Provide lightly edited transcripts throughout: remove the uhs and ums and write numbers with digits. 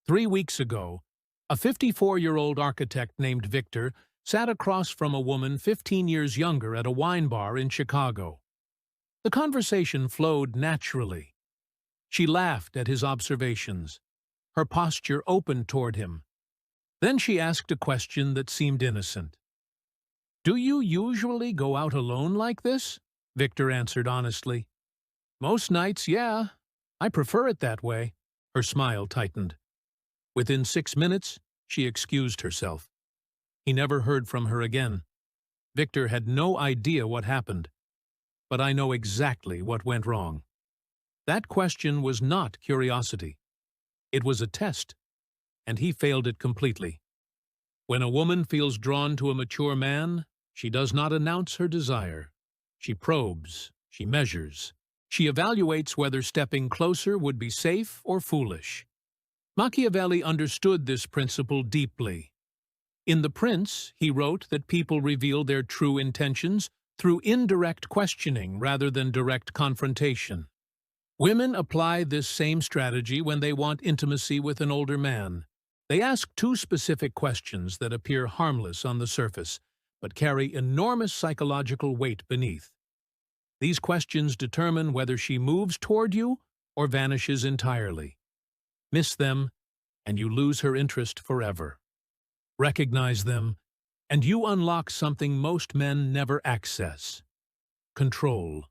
3 weeks ago, a 54-year-old architect named Victor sat across from a woman 15 years younger at a wine bar in Chicago. The conversation flowed naturally. She laughed at his observations, her posture open toward him. Then she asked a question that seemed innocent. "Do you usually go out alone like this?" Victor answered honestly. "Most nights, yeah. I prefer it that way." Her smile tightened. Within 6 minutes, she excused herself. He never heard from her again. Victor had no idea what happened. But I know exactly what went wrong. That question was not curiosity. It was a test, and he failed it completely. When a woman feels drawn to a mature man, she does not announce her desire. She probes, she measures. She evaluates whether stepping closer would be safe or foolish. Machiavelli understood this principle deeply. In The Prince, he wrote that people reveal their true intentions through indirect questioning rather than direct confrontation. Women apply this same strategy when they want intimacy with an older man. They ask two specific questions that appear harmless on the surface, but carry enormous psychological weight beneath. These questions determine whether she moves toward you or vanishes entirely. Miss them, and you lose her interest forever. Recognize them, and you unlock something most men never access: control.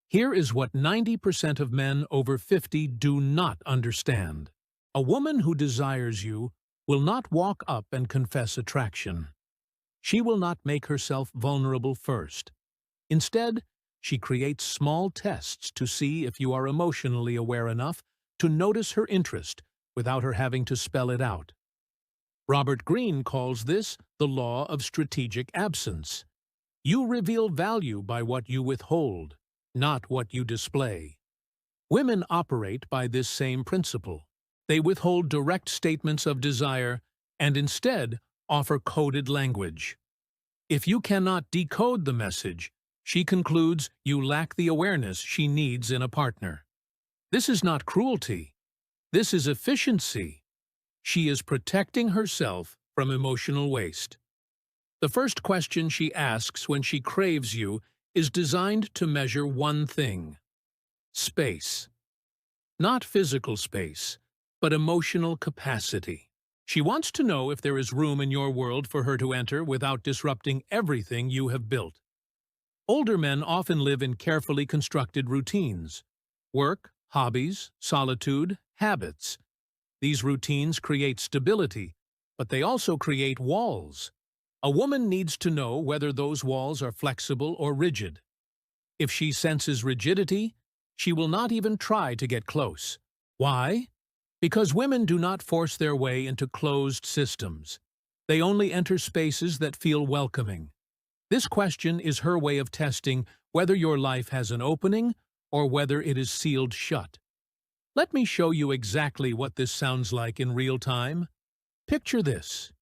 Here is what 90% of men over 50 do not understand. A woman who desires you will not walk up and confess attraction. She will not make herself vulnerable first. Instead, she creates small tests to see if you are emotionally aware enough to notice her interest without her having to spell it out. Robert Greene calls this the law of strategic absence. You reveal value by what you withhold, not what you display. Women operate by this same principle. They withhold direct statements of desire and instead offer coded language. If you cannot decode the message, she concludes you lack the awareness she needs in a partner. This is not cruelty. This is efficiency. She is protecting herself from emotional waste. The first question she asks when she craves you is designed to measure one thing: space. Not physical space, but emotional capacity. She wants to know if there is room in your world for her to enter without disrupting everything you have built. Older men often live in carefully constructed routines: work, hobbies, solitude, habits. These routines create stability, but they also create walls. A woman needs to know whether those walls are flexible or rigid. If she senses rigidity, she will not even try to get close. Why? Because women do not force their way into closed systems. They only enter spaces that feel welcoming. This question is her way of testing whether your life has an opening or whether it is sealed shut. Let me show you exactly what this sounds like in real time. Picture this.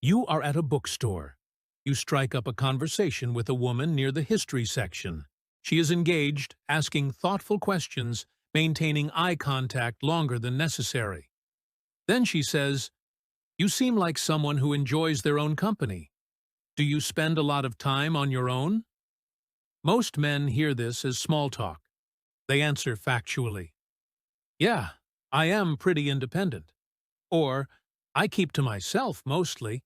You are at a bookstore. You strike up a conversation with a woman near the history section. She is engaged, asking thoughtful questions, maintaining eye contact longer than necessary. Then she says, "You seem like someone who enjoys their own company. Do you spend a lot of time on your own?" Most men hear this as small talk. They answer factually. "Yeah, I am pretty independent." Or, "I keep to myself mostly."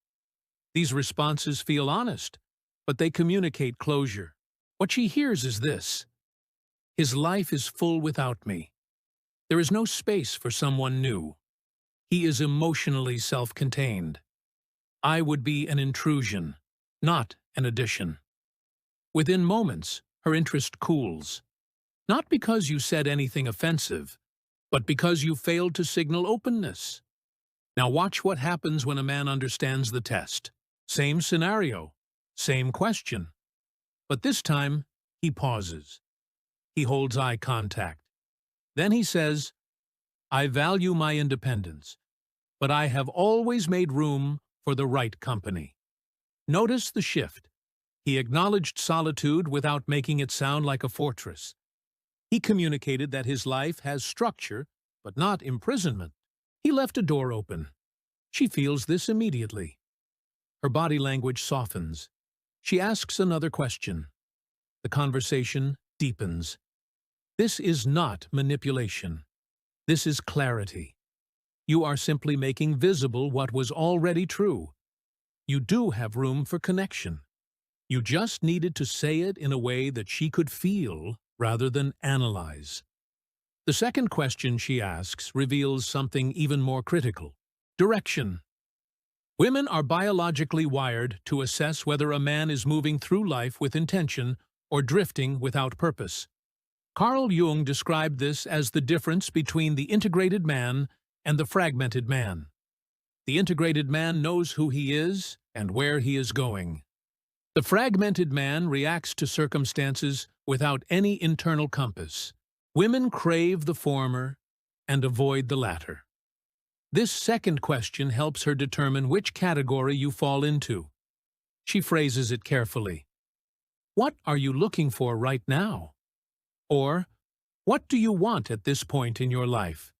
These responses feel honest, but they communicate closure. What she hears is this: his life is full without me. There is no space for someone new. He is emotionally self-contained. I would be an intrusion, not an addition. Within moments, her interest cools. Not because you said anything offensive, but because you failed to signal openness. Now watch what happens when a man understands the test. Same scenario, same question. But this time, he pauses. He holds eye contact. Then he says, "I value my independence, but I have always made room for the right company." Notice the shift. He acknowledged solitude without making it sound like a fortress. He communicated that his life has structure, but not imprisonment. He left a door open. She feels this immediately. Her body language softens. She asks another question. The conversation deepens. This is not manipulation. This is clarity. You are simply making visible what was already true. You do have room for connection. You just needed to say it in a way that she could feel rather than analyze. The second question she asks reveals something even more critical. Direction. Women are biologically wired to assess whether a man is moving through life with intention or drifting without purpose. Carl Jung described this as the difference between the integrated man and the fragmented man. The integrated man knows who he is and where he is going. The fragmented man reacts to circumstances without any internal compass. Women crave the former and avoid the latter. This second question helps her determine which category you fall into. She phrases it carefully. What are you looking for right now? Or, what do you want at this point in your life?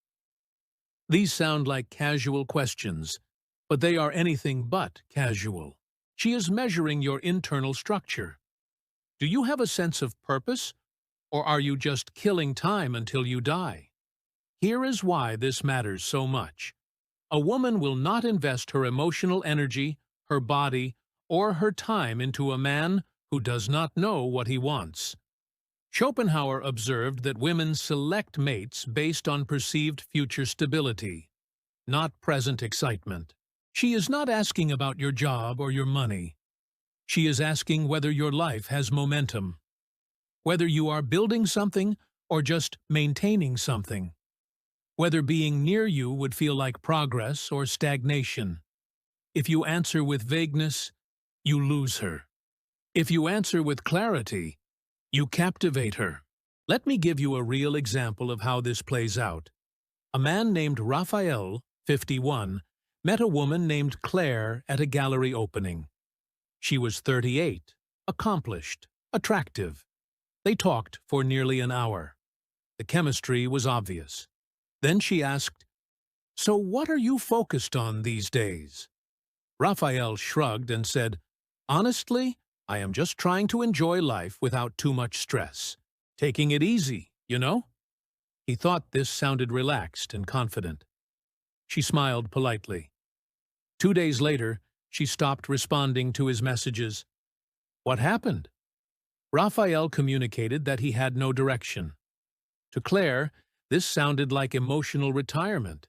These sound like casual questions, but they are anything but casual. She is measuring your internal structure. Do you have a sense of purpose, or are you just killing time until you die? Here is why this matters so much. A woman will not invest her emotional energy, her body, or her time into a man who does not know what he wants. Schopenhauer observed that women select mates based on perceived future stability, not present excitement. She is not asking about your job or your money. She is asking whether your life has momentum, whether you are building something or just maintaining something, whether being near you would feel like progress or stagnation. If you answer with vagueness, you lose her. If you answer with clarity, you captivate her. Let me give you a real example of how this plays out. A man named Raphael, 51, met a woman named Claire at a gallery opening. She was 38, accomplished, attractive. They talked for nearly an hour. The chemistry was obvious. Then she asked, "So what are you focused on these days?" Raphael shrugged and said, "Honestly, I am just trying to enjoy life without too much stress. Taking it easy, you know?" He thought this sounded relaxed and confident. She smiled politely. 2 days later, she stopped responding to his messages. What happened? Raphael communicated that he had no direction. To Claire, this sounded like emotional retirement.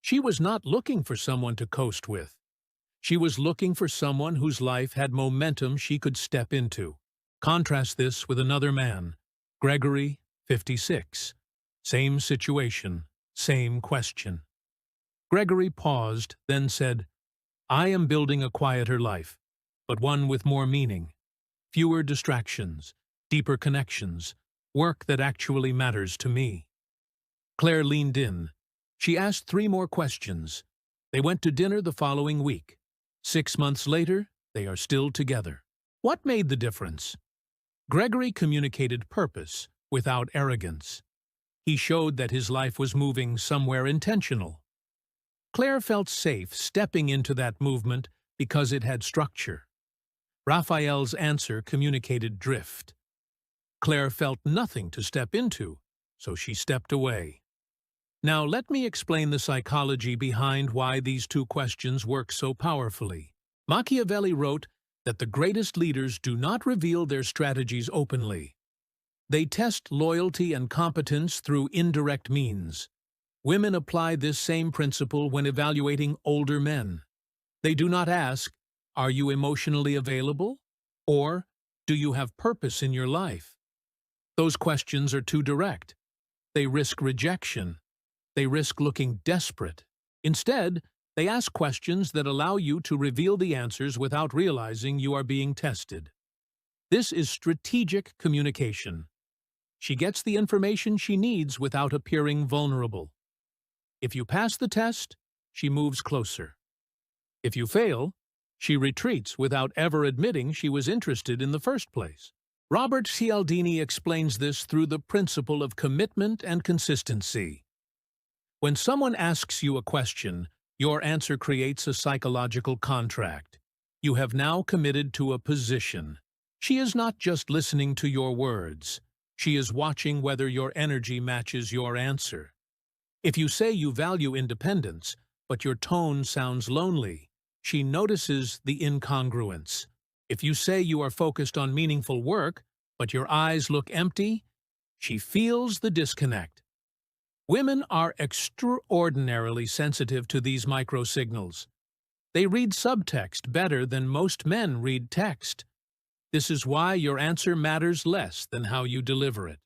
She was not looking for someone to coast with. She was looking for someone whose life had momentum she could step into. Contrast this with another man, Gregory, 56. Same situation, same question. Gregory paused, then said, "I am building a quieter life, but one with more meaning, fewer distractions, deeper connections, work that actually matters to me." Claire leaned in. She asked 3 more questions. They went to dinner the following week. 6 months later, they are still together. What made the difference? Gregory communicated purpose without arrogance. He showed that his life was moving somewhere intentional. Claire felt safe stepping into that movement because it had structure. Raphael's answer communicated drift. Claire felt nothing to step into, so she stepped away. Now let me explain the psychology behind why these 2 questions work so powerfully. Machiavelli wrote that the greatest leaders do not reveal their strategies openly. They test loyalty and competence through indirect means. Women apply this same principle when evaluating older men. They do not ask, "Are you emotionally available?" or "Do you have purpose in your life?" Those questions are too direct. They risk rejection. They risk looking desperate. Instead, they ask questions that allow you to reveal the answers without realizing you are being tested. This is strategic communication. She gets the information she needs without appearing vulnerable. If you pass the test, she moves closer. If you fail, she retreats without ever admitting she was interested in the first place. Robert Cialdini explains this through the principle of commitment and consistency. When someone asks you a question, your answer creates a psychological contract. You have now committed to a position. She is not just listening to your words. She is watching whether your energy matches your answer. If you say you value independence, but your tone sounds lonely, she notices the incongruence. If you say you are focused on meaningful work, but your eyes look empty, she feels the disconnect. Women are extraordinarily sensitive to these microsignals. They read subtext better than most men read text. This is why your answer matters less than how you deliver it.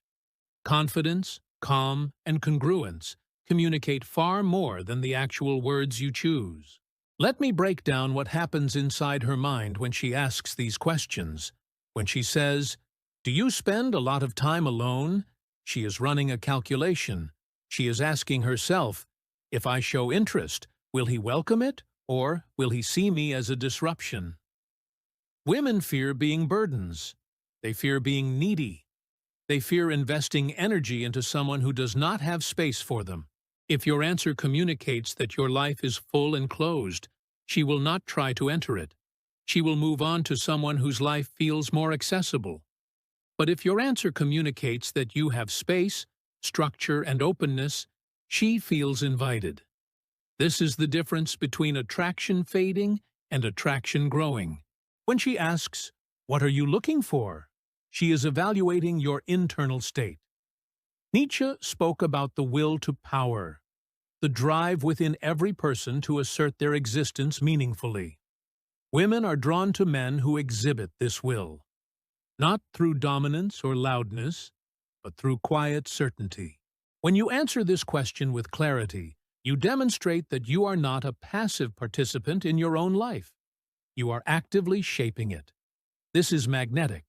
Confidence, calm, and congruence communicate far more than the actual words you choose. Let me break down what happens inside her mind when she asks these questions. When she says, "Do you spend a lot of time alone?" she is running a calculation. She is asking herself, "If I show interest, will he welcome it, or will he see me as a disruption?" Women fear being burdens. They fear being needy. They fear investing energy into someone who does not have space for them. If your answer communicates that your life is full and closed, she will not try to enter it. She will move on to someone whose life feels more accessible. But if your answer communicates that you have space, structure, and openness, she feels invited. This is the difference between attraction fading and attraction growing. When she asks, "What are you looking for?" she is evaluating your internal state. Nietzsche spoke about the will to power, the drive within every person to assert their existence meaningfully. Women are drawn to men who exhibit this will, not through dominance or loudness, but through quiet certainty. When you answer this question with clarity, you demonstrate that you are not a passive participant in your own life. You are actively shaping it. This is magnetic.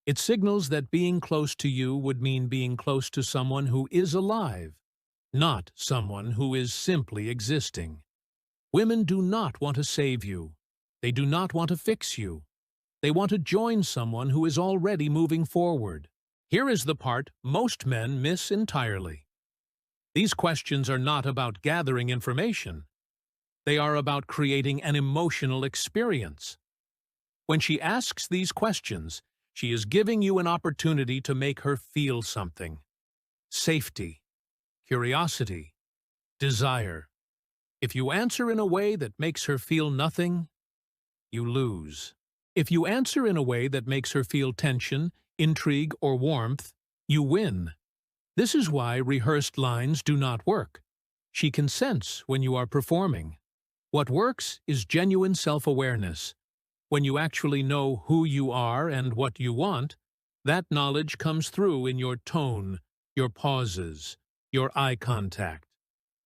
It signals that being close to you would mean being close to someone who is alive, not someone who is simply existing. Women do not want to save you. They do not want to fix you. They want to join someone who is already moving forward. Here is the part most men miss entirely. These questions are not about gathering information. They are about creating an emotional experience. When she asks these questions, she is giving you an opportunity to make her feel something. Safety, curiosity, desire. If you answer in a way that makes her feel nothing, you lose. If you answer in a way that makes her feel tension, intrigue, or warmth, you win. This is why rehearsed lines do not work. She can sense when you are performing. What works is genuine self-awareness. When you actually know who you are and what you want, that knowledge comes through in your tone, your pauses, your eye contact.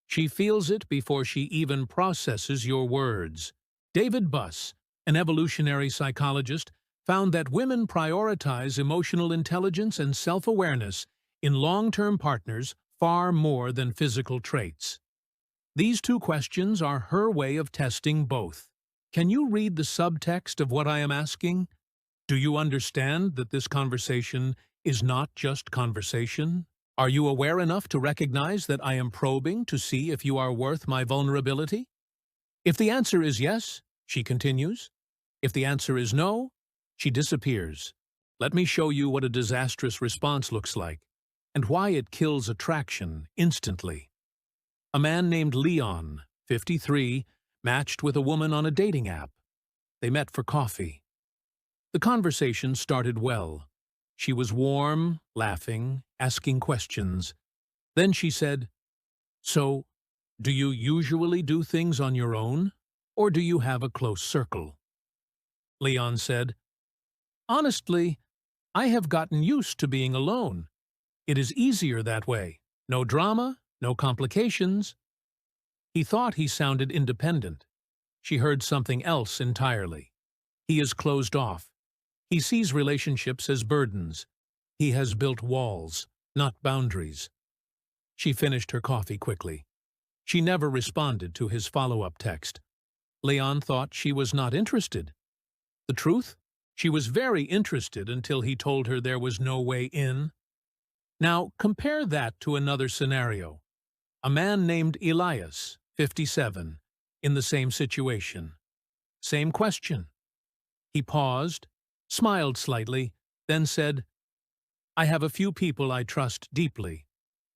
She feels it before she even processes your words. David Buss, an evolutionary psychologist, found that women prioritize emotional intelligence and self-awareness in long-term partners far more than physical traits. These two questions are her way of testing both. Can you read the subtext of what I am asking? Do you understand that this conversation is not just conversation? Are you aware enough to recognize that I am probing to see if you are worth my vulnerability? If the answer is yes, she continues. If the answer is no, she disappears. Let me show you what a disastrous response looks like, and why it kills attraction instantly. A man named Leon, 53, matched with a woman on a dating app. They met for coffee. The conversation started well. She was warm, laughing, asking questions. Then she said, "So, do you usually do things on your own, or do you have a close circle?" Leon said, "Honestly, I have gotten used to being alone. It is easier that way. No drama, no complications." He thought he sounded independent. She heard something else entirely. He is closed off. He sees relationships as burdens. He has built walls, not boundaries. She finished her coffee quickly. She never responded to his follow-up text. Leon thought she was not interested. The truth? She was very interested until he told her there was no way in. Now, compare that to another scenario. A man named Elias, 57, in the same situation. Same question. He paused, smiled slightly, then said, I have a few people I trust deeply,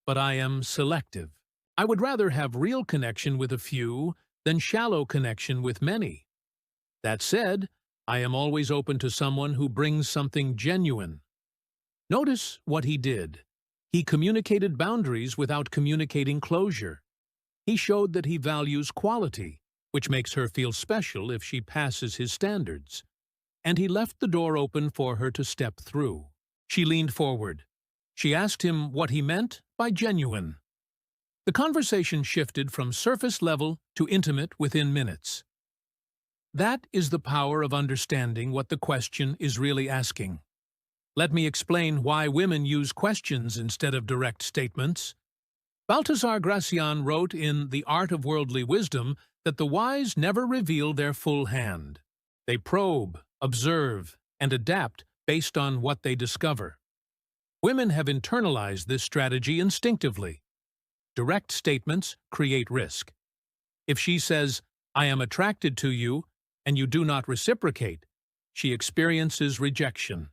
but I am selective. I would rather have real connection with a few than shallow connection with many. That said, I am always open to someone who brings something genuine. Notice what he did. He communicated boundaries without communicating closure. He showed that he values quality, which makes her feel special if she passes his standards. And he left the door open for her to step through. She leaned forward. She asked him what he meant by genuine. The conversation shifted from surface level to intimate within minutes. That is the power of understanding what the question is really asking. Let me explain why women use questions instead of direct statements. Baltasar Gracian wrote in The Art of Worldly Wisdom that the wise never reveal their full hand. They probe, observe, and adapt based on what they discover. Women have internalized this strategy instinctively. Direct statements create risk. If she says, I am attracted to you, and you do not reciprocate, she experiences rejection.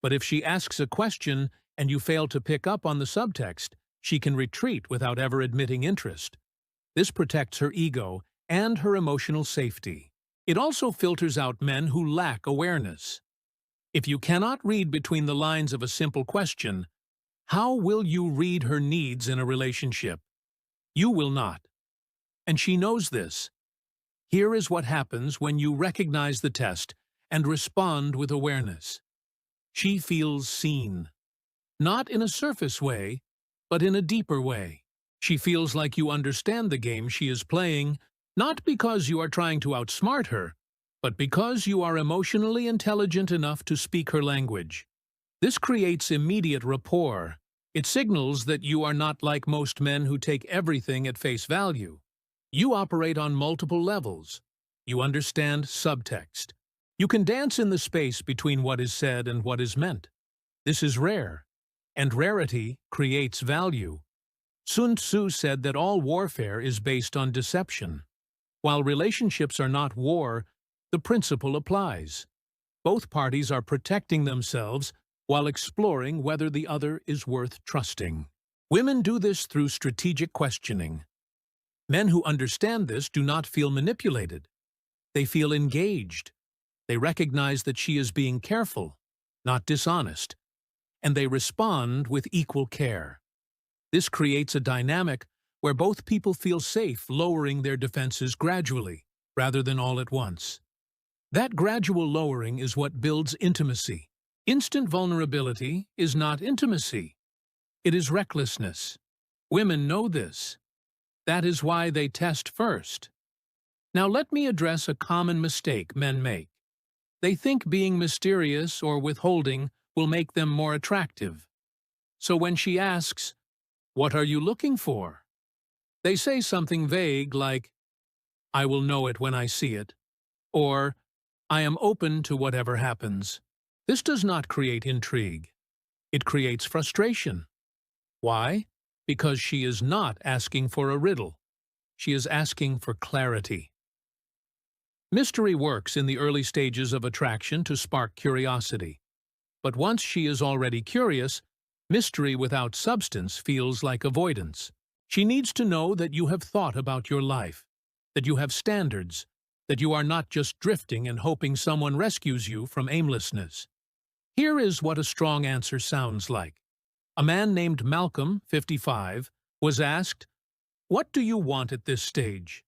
But if she asks a question and you fail to pick up on the subtext, she can retreat without ever admitting interest. This protects her ego and her emotional safety. It also filters out men who lack awareness. If you cannot read between the lines of a simple question, how will you read her needs in a relationship? You will not. And she knows this. Here is what happens when you recognize the test and respond with awareness. She feels seen. Not in a surface way, but in a deeper way. She feels like you understand the game she is playing, not because you are trying to outsmart her, but because you are emotionally intelligent enough to speak her language. This creates immediate rapport. It signals that you are not like most men who take everything at face value. You operate on multiple levels. You understand subtext. You can dance in the space between what is said and what is meant. This is rare, and rarity creates value. Sun Tzu said that all warfare is based on deception. While relationships are not war, the principle applies. Both parties are protecting themselves while exploring whether the other is worth trusting. Women do this through strategic questioning. Men who understand this do not feel manipulated. They feel engaged. They recognize that she is being careful, not dishonest, and they respond with equal care. This creates a dynamic where both people feel safe lowering their defenses gradually, rather than all at once. That gradual lowering is what builds intimacy. Instant vulnerability is not intimacy. It is recklessness. Women know this. That is why they test first. Now let me address a common mistake men make. They think being mysterious or withholding will make them more attractive. So when she asks, "What are you looking for?" they say something vague like, "I will know it when I see it," or "I am open to whatever happens." This does not create intrigue. It creates frustration. Why? Because she is not asking for a riddle. She is asking for clarity. Mystery works in the early stages of attraction to spark curiosity. But once she is already curious, mystery without substance feels like avoidance. She needs to know that you have thought about your life, that you have standards, that you are not just drifting and hoping someone rescues you from aimlessness. Here is what a strong answer sounds like. A man named Malcolm, 55, was asked, "What do you want at this stage?"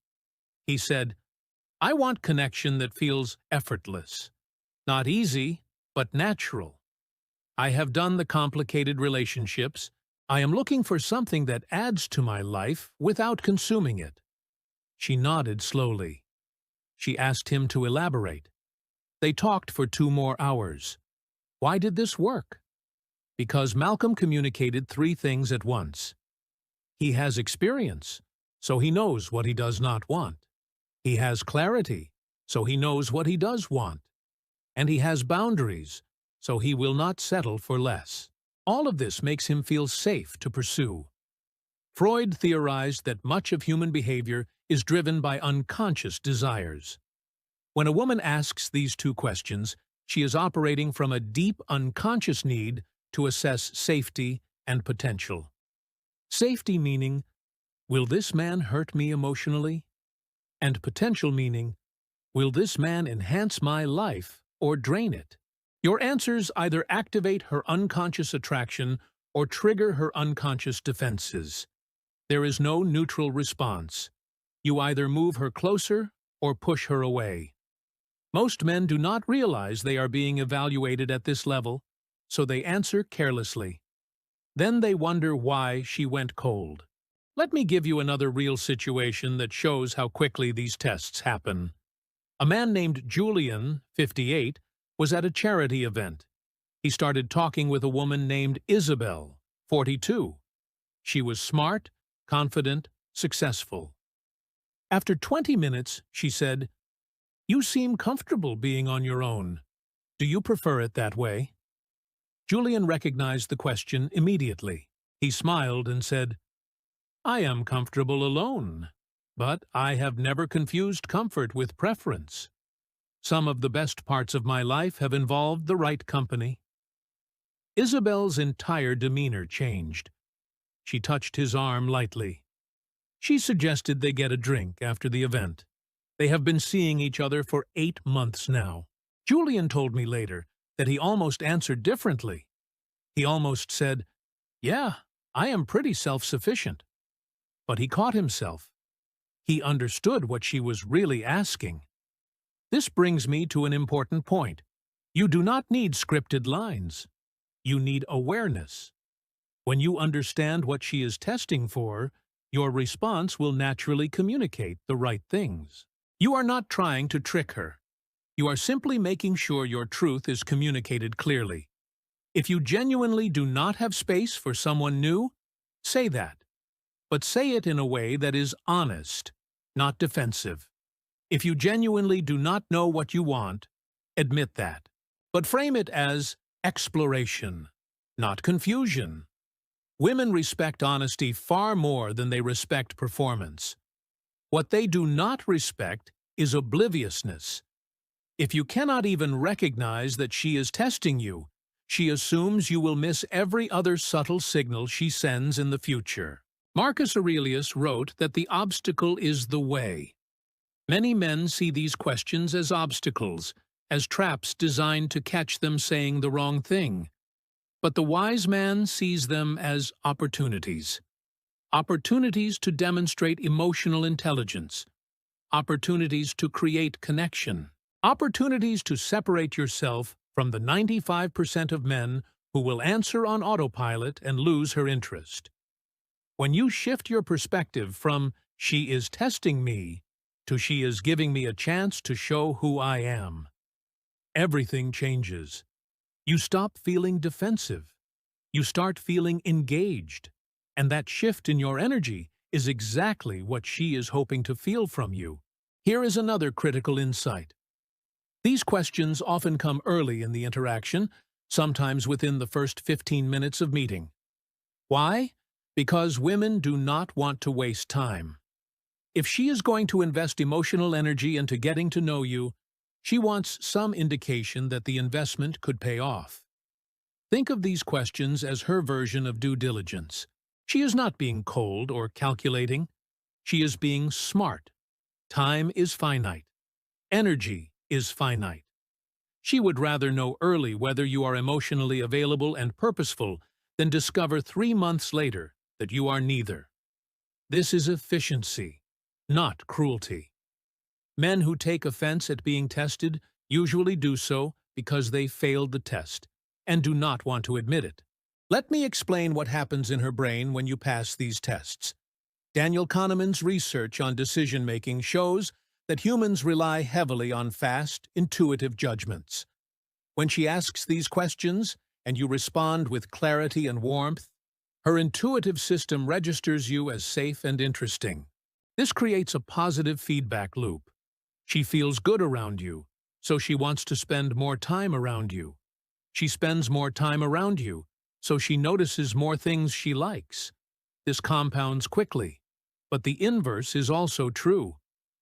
He said, "I want connection that feels effortless. Not easy, but natural. I have done the complicated relationships. I am looking for something that adds to my life without consuming it." She nodded slowly. She asked him to elaborate. They talked for 2 more hours. Why did this work? Because Malcolm communicated 3 things at once. He has experience, so he knows what he does not want. He has clarity, so he knows what he does want. And he has boundaries, so he will not settle for less. All of this makes him feel safe to pursue. Freud theorized that much of human behavior is driven by unconscious desires. When a woman asks these two questions, she is operating from a deep unconscious need to assess safety and potential. Safety meaning, will this man hurt me emotionally? And potential meaning, will this man enhance my life or drain it? Your answers either activate her unconscious attraction or trigger her unconscious defenses. There is no neutral response. You either move her closer or push her away. Most men do not realize they are being evaluated at this level, so they answer carelessly. Then they wonder why she went cold. Let me give you another real situation that shows how quickly these tests happen. A man named Julian, 58, was at a charity event. He started talking with a woman named Isabel, 42. She was smart, confident, successful. After 20 minutes, she said, "You seem comfortable being on your own. Do you prefer it that way?" Julian recognized the question immediately. He smiled and said, "I am comfortable alone, but I have never confused comfort with preference. Some of the best parts of my life have involved the right company." Isabel's entire demeanor changed. She touched his arm lightly. She suggested they get a drink after the event. They have been seeing each other for 8 months now. Julian told me later that he almost answered differently. He almost said, "Yeah, I am pretty self-sufficient." But he caught himself. He understood what she was really asking. This brings me to an important point. You do not need scripted lines. You need awareness. When you understand what she is testing for, your response will naturally communicate the right things. You are not trying to trick her. You are simply making sure your truth is communicated clearly. If you genuinely do not have space for someone new, say that. But say it in a way that is honest, not defensive. If you genuinely do not know what you want, admit that. But frame it as exploration, not confusion. Women respect honesty far more than they respect performance. What they do not respect is obliviousness. If you cannot even recognize that she is testing you, she assumes you will miss every other subtle signal she sends in the future. Marcus Aurelius wrote that the obstacle is the way. Many men see these questions as obstacles, as traps designed to catch them saying the wrong thing. But the wise man sees them as opportunities. Opportunities to demonstrate emotional intelligence. Opportunities to create connection. Opportunities to separate yourself from the 95% of men who will answer on autopilot and lose her interest. When you shift your perspective from "she is testing me" to "she is giving me a chance to show who I am," everything changes. You stop feeling defensive. You start feeling engaged. And that shift in your energy is exactly what she is hoping to feel from you. Here is another critical insight. These questions often come early in the interaction, sometimes within the first 15 minutes of meeting. Why? Because women do not want to waste time. If she is going to invest emotional energy into getting to know you, she wants some indication that the investment could pay off. Think of these questions as her version of due diligence. She is not being cold or calculating. She is being smart. Time is finite. Energy is finite. She would rather know early whether you are emotionally available and purposeful than discover 3 months later that you are neither. This is efficiency, not cruelty. Men who take offense at being tested usually do so because they failed the test and do not want to admit it. Let me explain what happens in her brain when you pass these tests. Daniel Kahneman's research on decision-making shows that humans rely heavily on fast, intuitive judgments. When she asks these questions and you respond with clarity and warmth, her intuitive system registers you as safe and interesting. This creates a positive feedback loop. She feels good around you, so she wants to spend more time around you. She spends more time around you, so she notices more things she likes. this compounds quickly. But the inverse is also true.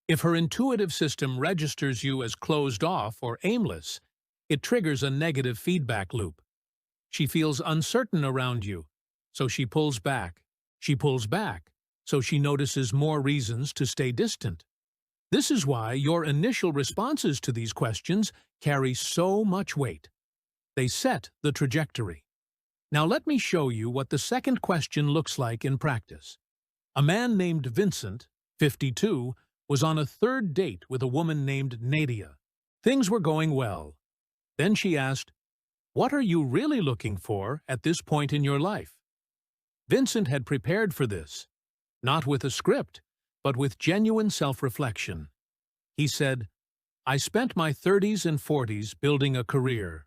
If her intuitive system registers you as closed off or aimless, it triggers a negative feedback loop. She feels uncertain around you, so she pulls back. She pulls back, so she notices more reasons to stay distant. This is why your initial responses to these questions carry so much weight. They set the trajectory. Now let me show you what the second question looks like in practice. A man named Vincent, 52, was on a third date with a woman named Nadia. Things were going well. Then she asked, "What are you really looking for at this point in your life?" Vincent had prepared for this, not with a script, but with genuine self-reflection. He said, "I spent my 30s and 40s building a career.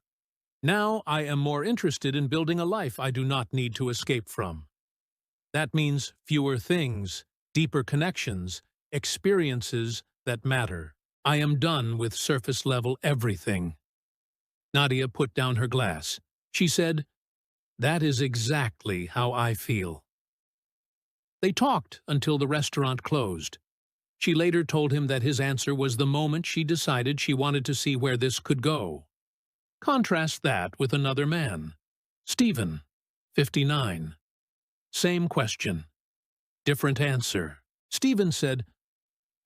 Now I am more interested in building a life I do not need to escape from. That means fewer things, deeper connections, experiences that matter. I am done with surface-level everything." Nadia put down her glass. She said, "That is exactly how I feel." They talked until the restaurant closed. She later told him that his answer was the moment she decided she wanted to see where this could go. Contrast that with another man, Stephen, 59. Same question. Different answer. Stephen said,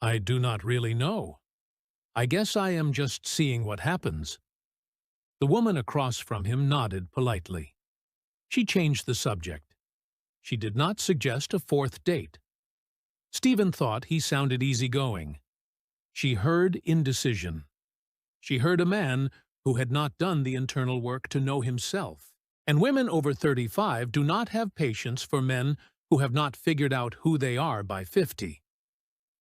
"I do not really know. I guess I am just seeing what happens." The woman across from him nodded politely. She changed the subject. She did not suggest a fourth date. Stephen thought he sounded easygoing. She heard indecision. She heard a man who had not done the internal work to know himself. And women over 35 do not have patience for men who have not figured out who they are by 50.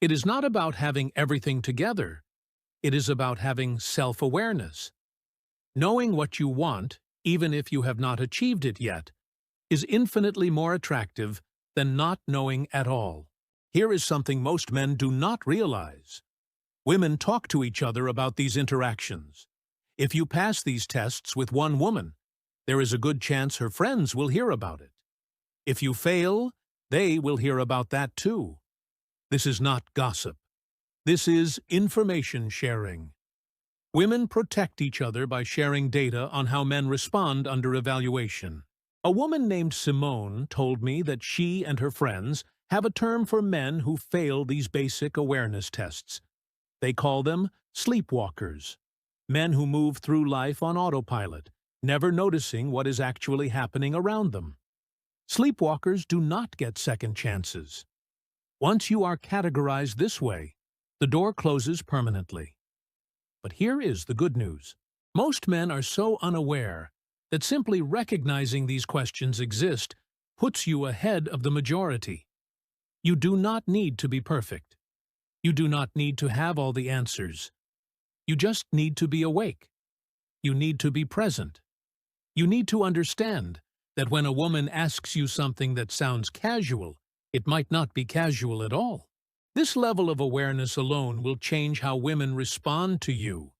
It is not about having everything together. It is about having self-awareness. Knowing what you want, even if you have not achieved it yet, is infinitely more attractive than not knowing at all. Here is something most men do not realize. Women talk to each other about these interactions. If you pass these tests with one woman, there is a good chance her friends will hear about it. If you fail, they will hear about that too. This is not gossip. This is information sharing. Women protect each other by sharing data on how men respond under evaluation. A woman named Simone told me that she and her friends have a term for men who fail these basic awareness tests. They call them sleepwalkers. Men who move through life on autopilot, never noticing what is actually happening around them. Sleepwalkers do not get second chances. Once you are categorized this way, the door closes permanently. But here is the good news. Most men are so unaware that simply recognizing these questions exist puts you ahead of the majority. You do not need to be perfect. You do not need to have all the answers. You just need to be awake. You need to be present. You need to understand that when a woman asks you something that sounds casual, it might not be casual at all. This level of awareness alone will change how women respond to you.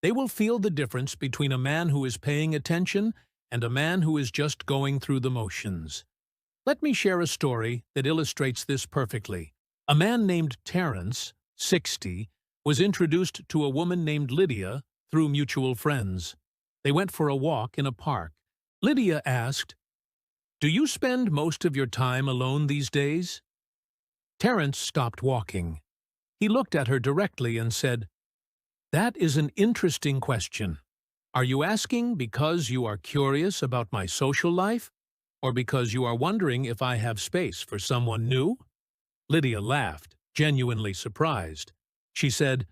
They will feel the difference between a man who is paying attention and a man who is just going through the motions. Let me share a story that illustrates this perfectly. A man named Terence, 60, was introduced to a woman named Lydia through mutual friends. They went for a walk in a park. Lydia asked, "Do you spend most of your time alone these days?" Terence stopped walking. He looked at her directly and said, "That is an interesting question. Are you asking because you are curious about my social life, or because you are wondering if I have space for someone new?" Lydia laughed, genuinely surprised. She said,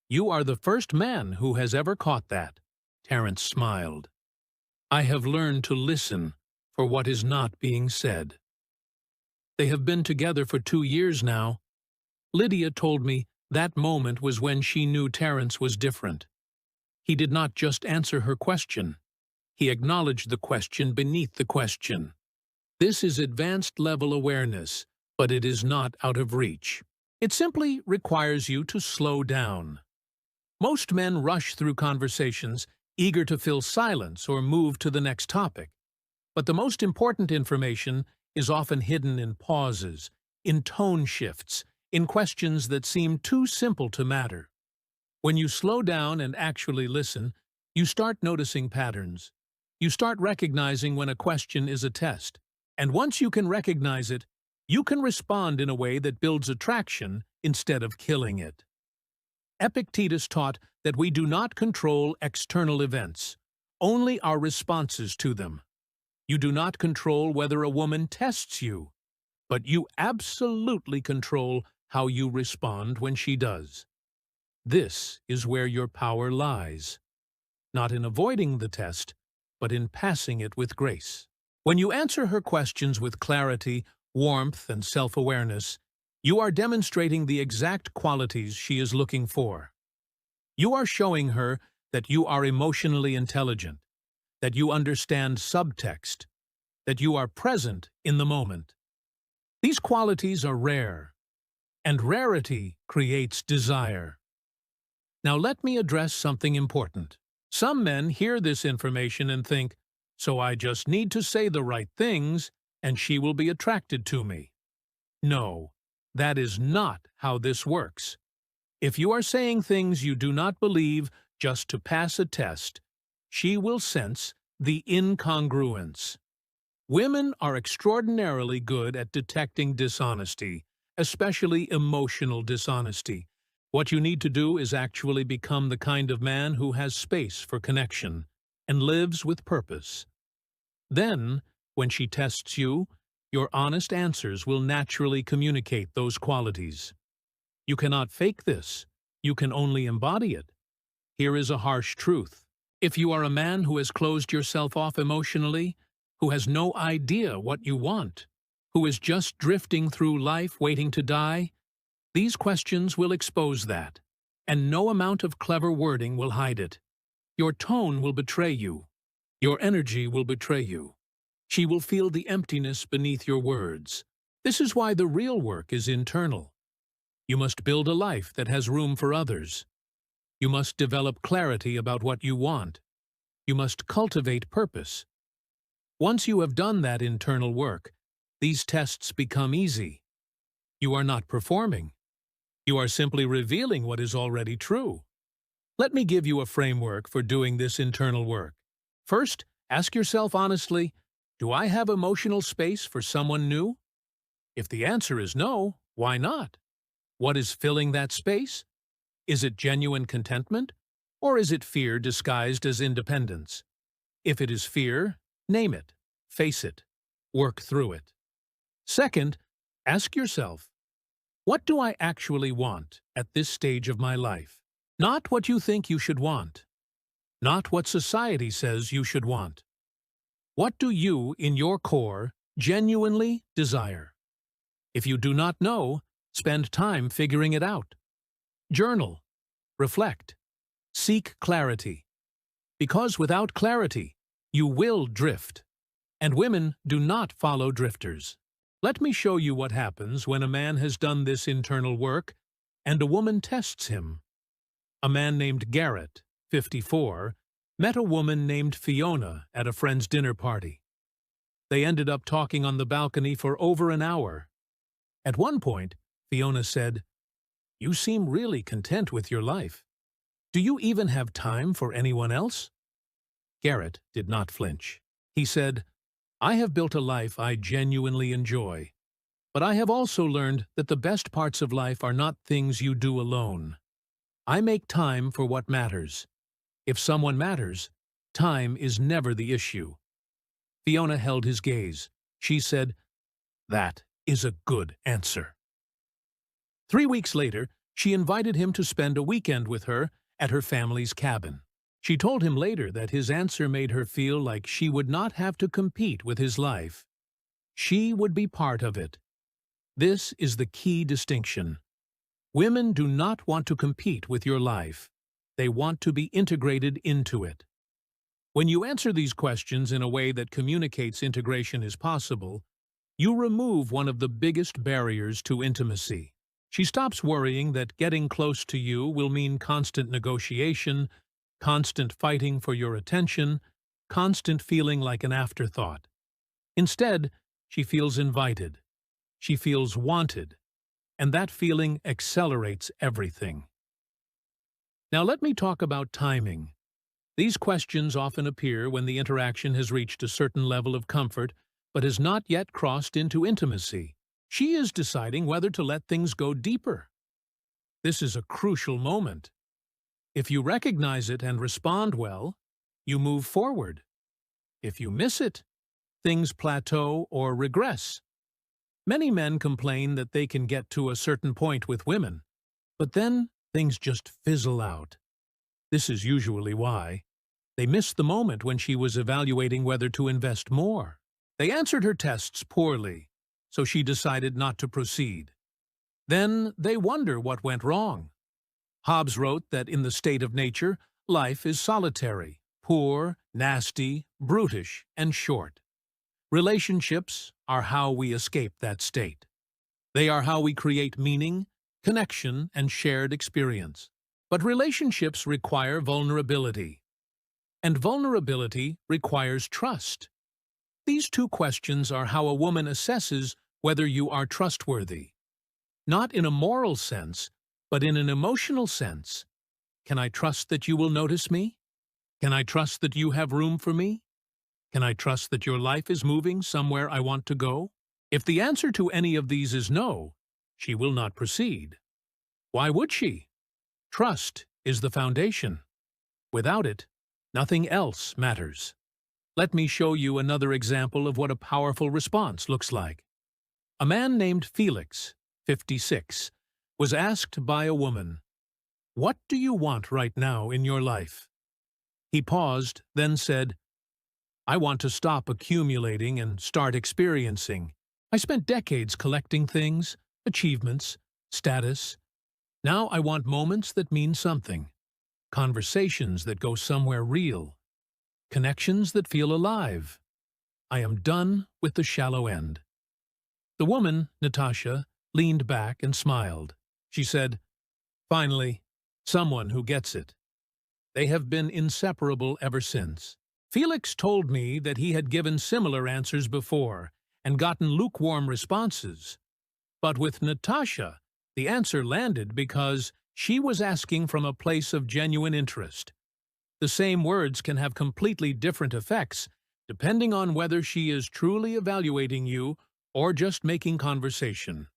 "You are the first man who has ever caught that." Terence smiled. "I have learned to listen for what is not being said." They have been together for 2 years now. Lydia told me that moment was when she knew Terence was different. He did not just answer her question. He acknowledged the question beneath the question. This is advanced level awareness, but it is not out of reach. It simply requires you to slow down. Most men rush through conversations, eager to fill silence or move to the next topic. But the most important information is often hidden in pauses, in tone shifts, in questions that seem too simple to matter. When you slow down and actually listen, you start noticing patterns. You start recognizing when a question is a test. And once you can recognize it, you can respond in a way that builds attraction instead of killing it. Epictetus taught that we do not control external events, only our responses to them. You do not control whether a woman tests you, but you absolutely control how you respond when she does. This is where your power lies, not in avoiding the test, but in passing it with grace. When you answer her questions with clarity, warmth, and self-awareness, you are demonstrating the exact qualities she is looking for. You are showing her that you are emotionally intelligent, that you understand subtext, that you are present in the moment. These qualities are rare, and rarity creates desire. Now let me address something important. Some men hear this information and think, so I just need to say the right things and she will be attracted to me. No, that is not how this works. If you are saying things you do not believe just to pass a test, she will sense the incongruence. Women are extraordinarily good at detecting dishonesty, especially emotional dishonesty. What you need to do is actually become the kind of man who has space for connection and lives with purpose. Then, when she tests you, your honest answers will naturally communicate those qualities. You cannot fake this. You can only embody it. Here is a harsh truth. If you are a man who has closed yourself off emotionally, who has no idea what you want, who is just drifting through life waiting to die, these questions will expose that, and no amount of clever wording will hide it. Your tone will betray you. Your energy will betray you. She will feel the emptiness beneath your words. This is why the real work is internal. You must build a life that has room for others. You must develop clarity about what you want. You must cultivate purpose. Once you have done that internal work, these tests become easy. You are not performing. You are simply revealing what is already true. Let me give you a framework for doing this internal work. First, ask yourself honestly, do I have emotional space for someone new? If the answer is no, why not? What is filling that space? Is it genuine contentment? Or is it fear disguised as independence? If it is fear, name it, face it, work through it. Second, ask yourself, what do I actually want at this stage of my life? Not what you think you should want. Not what society says you should want. What do you, in your core, genuinely desire? If you do not know, spend time figuring it out. Journal. Reflect. Seek clarity. Because without clarity, you will drift. And women do not follow drifters. Let me show you what happens when a man has done this internal work and a woman tests him. A man named Garrett, 54, met a woman named Fiona at a friend's dinner party. They ended up talking on the balcony for over an hour. At one point, Fiona said, "You seem really content with your life. Do you even have time for anyone else?" Garrett did not flinch. He said, "I have built a life I genuinely enjoy. But I have also learned that the best parts of life are not things you do alone. I make time for what matters. If someone matters, time is never the issue." Fiona held his gaze. She said, "That is a good answer." 3 weeks later, she invited him to spend a weekend with her at her family's cabin. She told him later that his answer made her feel like she would not have to compete with his life. She would be part of it. This is the key distinction. Women do not want to compete with your life. They want to be integrated into it. When you answer these questions in a way that communicates integration is possible, you remove one of the biggest barriers to intimacy. She stops worrying that getting close to you will mean constant negotiation, constant fighting for your attention, constant feeling like an afterthought. Instead, she feels invited. She feels wanted. And that feeling accelerates everything. Now let me talk about timing. These questions often appear when the interaction has reached a certain level of comfort but has not yet crossed into intimacy. She is deciding whether to let things go deeper. This is a crucial moment. If you recognize it and respond well, you move forward. If you miss it, things plateau or regress. Many men complain that they can get to a certain point with women, but then things just fizzle out. This is usually why. They missed the moment when she was evaluating whether to invest more. They answered her tests poorly, so she decided not to proceed. Then they wonder what went wrong. Hobbes wrote that in the state of nature, life is solitary, poor, nasty, brutish, and short. Relationships are how we escape that state. They are how we create meaning, connection, and shared experience. But relationships require vulnerability. And vulnerability requires trust. These two questions are how a woman assesses whether you are trustworthy. Not in a moral sense, but in an emotional sense. Can I trust that you will notice me? Can I trust that you have room for me? Can I trust that your life is moving somewhere I want to go? If the answer to any of these is no, she will not proceed. Why would she? Trust is the foundation. Without it, nothing else matters. Let me show you another example of what a powerful response looks like. A man named Felix, 56, was asked by a woman, "What do you want right now in your life?" He paused, then said, "I want to stop accumulating and start experiencing. I spent decades collecting things, achievements, status. Now I want moments that mean something, conversations that go somewhere real, connections that feel alive. I am done with the shallow end." The woman, Natasha, leaned back and smiled. She said, "Finally, someone who gets it." They have been inseparable ever since. Felix told me that he had given similar answers before and gotten lukewarm responses. But with Natasha, the answer landed because she was asking from a place of genuine interest. The same words can have completely different effects depending on whether she is truly evaluating you or just making conversation.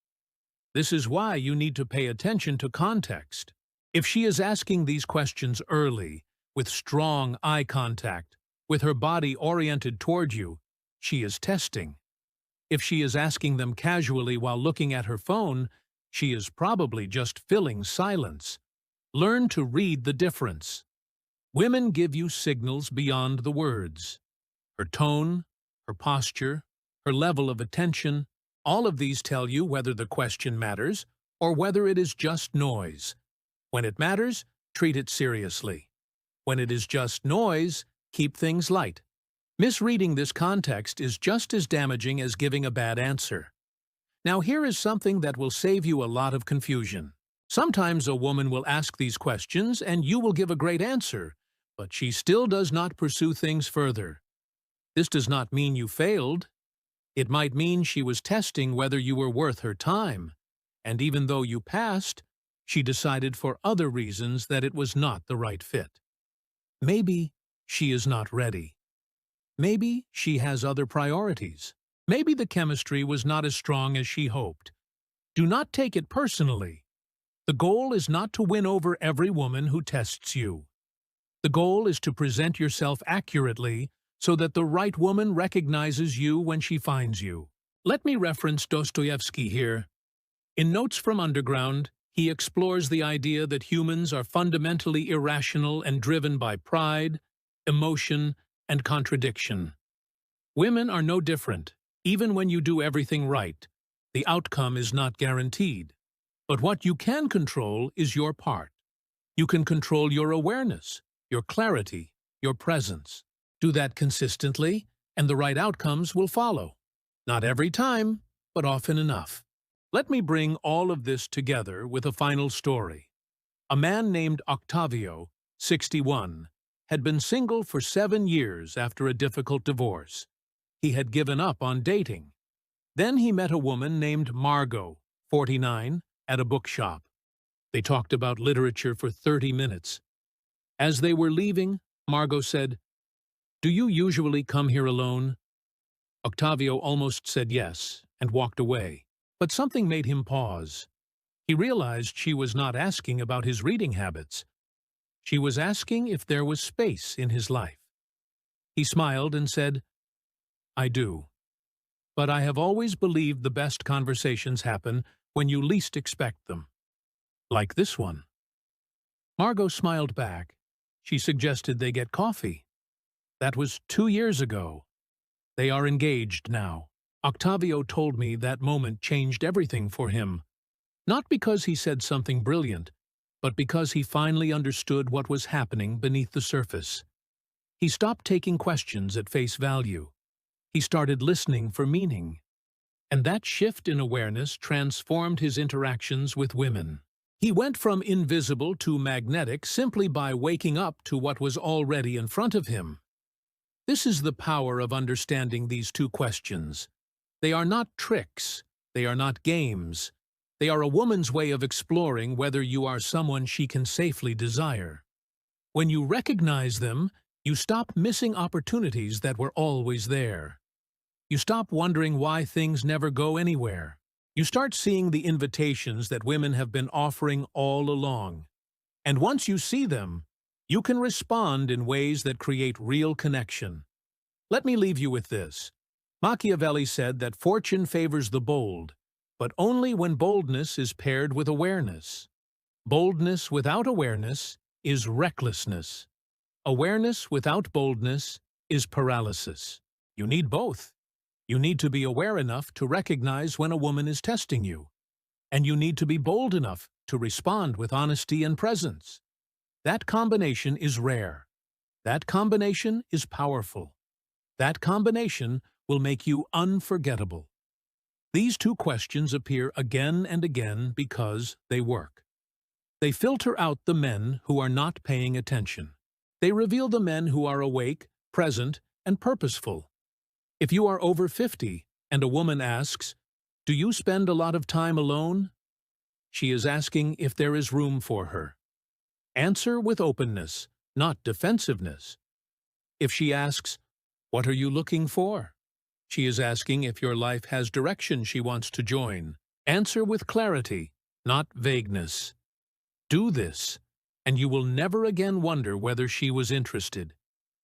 This is why you need to pay attention to context. If she is asking these questions early, with strong eye contact, with her body oriented toward you, she is testing. If she is asking them casually while looking at her phone, she is probably just filling silence. Learn to read the difference. Women give you signals beyond the words. Her tone, her posture, her level of attention, all of these tell you whether the question matters or whether it is just noise. When it matters, treat it seriously. When it is just noise, keep things light. Misreading this context is just as damaging as giving a bad answer. Now here is something that will save you a lot of confusion. Sometimes a woman will ask these questions and you will give a great answer, but she still does not pursue things further. This does not mean you failed. It might mean she was testing whether you were worth her time. And even though you passed, she decided for other reasons that it was not the right fit. Maybe she is not ready. Maybe she has other priorities. Maybe the chemistry was not as strong as she hoped. Do not take it personally. The goal is not to win over every woman who tests you. The goal is to present yourself accurately so that the right woman recognizes you when she finds you. Let me reference Dostoevsky here. In Notes from Underground, he explores the idea that humans are fundamentally irrational and driven by pride, emotion, and contradiction. Women are no different. Even when you do everything right, the outcome is not guaranteed. But what you can control is your part. You can control your awareness, your clarity, your presence. Do that consistently, and the right outcomes will follow. Not every time, but often enough. Let me bring all of this together with a final story. A man named Octavio, 61, had been single for 7 years after a difficult divorce. He had given up on dating. Then he met a woman named Margot, 49, at a bookshop. They talked about literature for 30 minutes. As they were leaving, Margot said, "Do you usually come here alone?" Octavio almost said yes and walked away, but something made him pause. He realized she was not asking about his reading habits. She was asking if there was space in his life. He smiled and said, "I do. But I have always believed the best conversations happen when you least expect them. Like this one." Margot smiled back. She suggested they get coffee. That was 2 years ago. They are engaged now. Octavio told me that moment changed everything for him. Not because he said something brilliant, but because he finally understood what was happening beneath the surface. He stopped taking questions at face value. He started listening for meaning. And that shift in awareness transformed his interactions with women. He went from invisible to magnetic simply by waking up to what was already in front of him. This is the power of understanding these two questions. They are not tricks. They are not games. They are a woman's way of exploring whether you are someone she can safely desire. When you recognize them, you stop missing opportunities that were always there. You stop wondering why things never go anywhere. You start seeing the invitations that women have been offering all along. And once you see them, you can respond in ways that create real connection. Let me leave you with this. Machiavelli said that fortune favors the bold, but only when boldness is paired with awareness. Boldness without awareness is recklessness. Awareness without boldness is paralysis. You need both. You need to be aware enough to recognize when a woman is testing you, and you need to be bold enough to respond with honesty and presence. That combination is rare. That combination is powerful. That combination will make you unforgettable. These two questions appear again and again because they work. They filter out the men who are not paying attention. They reveal the men who are awake, present, and purposeful. If you are over 50 and a woman asks, "Do you spend a lot of time alone?" she is asking if there is room for her. Answer with openness, not defensiveness. If she asks, "What are you looking for?" she is asking if your life has direction she wants to join. Answer with clarity, not vagueness. Do this, and you will never again wonder whether she was interested.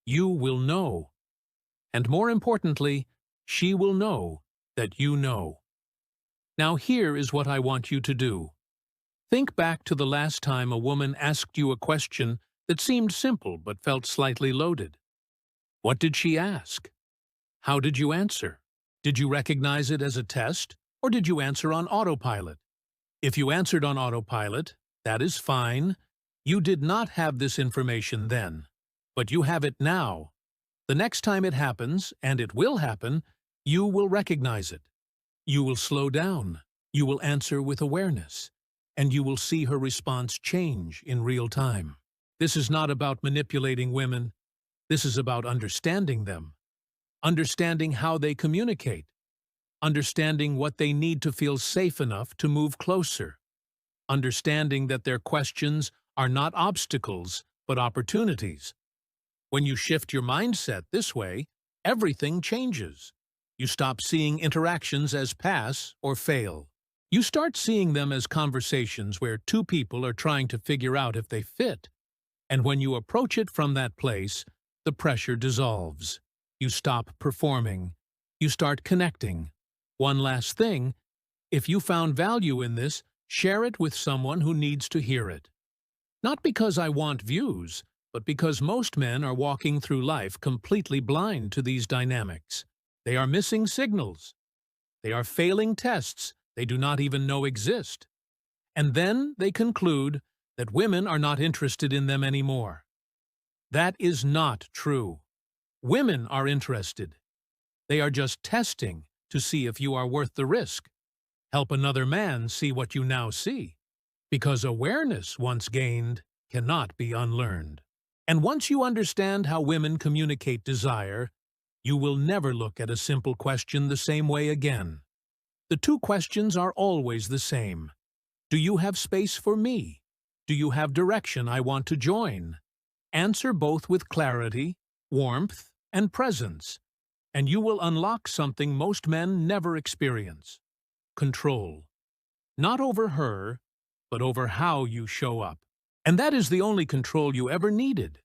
You will know. And more importantly, she will know that you know. Now here is what I want you to do. Think back to the last time a woman asked you a question that seemed simple but felt slightly loaded. What did she ask? How did you answer? Did you recognize it as a test, or did you answer on autopilot? If you answered on autopilot, that is fine. You did not have this information then, but you have it now. The next time it happens, and it will happen, you will recognize it. You will slow down. You will answer with awareness, and you will see her response change in real time. This is not about manipulating women. This is about understanding them, understanding how they communicate, understanding what they need to feel safe enough to move closer, understanding that their questions are not obstacles, but opportunities. When you shift your mindset this way, everything changes. You stop seeing interactions as pass or fail. You start seeing them as conversations where two people are trying to figure out if they fit. And when you approach it from that place, the pressure dissolves. You stop performing. You start connecting. One last thing, if you found value in this, share it with someone who needs to hear it. Not because I want views, but because most men are walking through life completely blind to these dynamics. They are missing signals. They are failing tests they do not even know exist. And then they conclude that women are not interested in them anymore. That is not true. Women are interested. They are just testing to see if you are worth the risk. Help another man see what you now see. Because awareness once gained cannot be unlearned. And once you understand how women communicate desire, you will never look at a simple question the same way again. The two questions are always the same. Do you have space for me? Do you have direction I want to join? Answer both with clarity, warmth, and presence, and you will unlock something most men never experience: control. Not over her, but over how you show up. And that is the only control you ever needed.